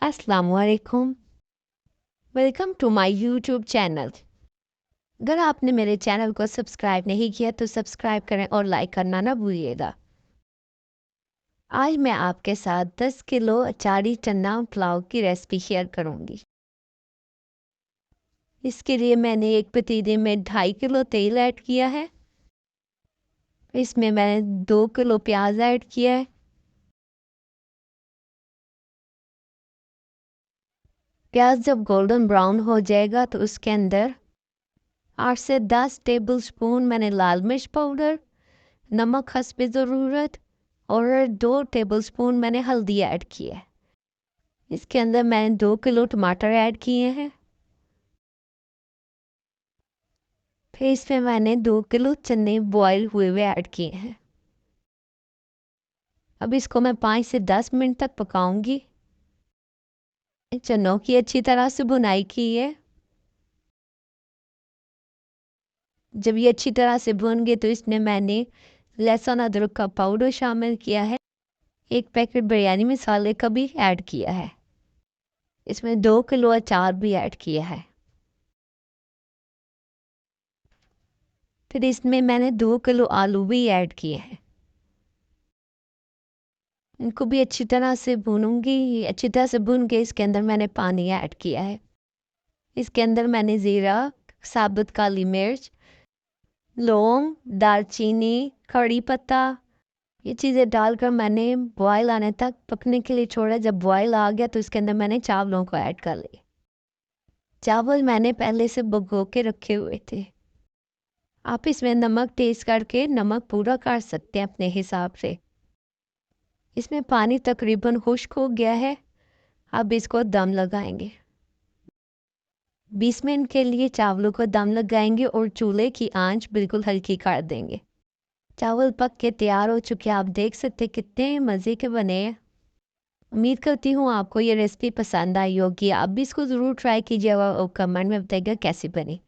अस्सलाम वालेकुम। Welcome to my YouTube channel. अगर आपने मेरे चैनल को सब्सक्राइब नहीं किया तो सब्सक्राइब करें और लाइक करना ना भूलिएगा। आज मैं आपके साथ 10 किलो अचारी चना पुलाव की रेसिपी शेयर करूंगी। इसके लिए मैंने एक पतीले में 2.5 किलो तेल ऐड किया है। इसमें मैंने 2 किलो प्याज ऐड किया है। प्याज जब गोल्डन ब्राउन हो जाएगा तो उसके अंदर 8 से 10 टेबल स्पून मैंने लाल मिर्च पाउडर, नमक हस्ब ज़रूरत और 2 टेबलस्पून मैंने हल्दी ऐड की है। इसके अंदर मैंने 2 किलो टमाटर ऐड किए हैं। फिर इसमें मैंने 2 किलो चने बॉयल हुए हुए ऐड किए हैं। अब इसको मैं 5 से 10 मिनट तक पकाऊंगी। चनों की अच्छी तरह से भुनाई की है। जब ये अच्छी तरह से भुन गए तो इसमें मैंने लहसुन अदरक का पाउडर शामिल किया है। 1 पैकेट बिरयानी मसाले का भी ऐड किया है। इसमें 2 किलो अचार भी ऐड किया है। फिर इसमें मैंने 2 किलो आलू भी ऐड किए हैं। इनको भी अच्छी तरह से भूनूंगी। अच्छी तरह से भून के इसके अंदर मैंने पानी ऐड किया है। इसके अंदर मैंने ज़ीरा, साबुत काली मिर्च, लौंग, दालचीनी, कड़ी पत्ता ये चीज़ें डालकर मैंने बॉयल आने तक पकने के लिए छोड़ा। जब बॉयल आ गया तो इसके अंदर मैंने चावलों को ऐड कर लिया। चावल मैंने पहले से भिगो के रखे हुए थे। आप इसमें नमक टेस्ट करके नमक पूरा कर सकते हैं अपने हिसाब से। इसमें पानी तकरीबन खुश्क हो गया है। अब इसको दम लगाएंगे। 20 मिनट के लिए चावलों को दम लगाएंगे और चूल्हे की आंच बिल्कुल हल्की कर देंगे। चावल पक के तैयार हो चुके हैं। आप देख सकते हैं कितने मज़े के बने हैं। उम्मीद करती हूँ आपको ये रेसिपी पसंद आई होगी। आप भी इसको ज़रूर ट्राई कीजिएगा और कमेंट में बताइएगा कैसी बनी।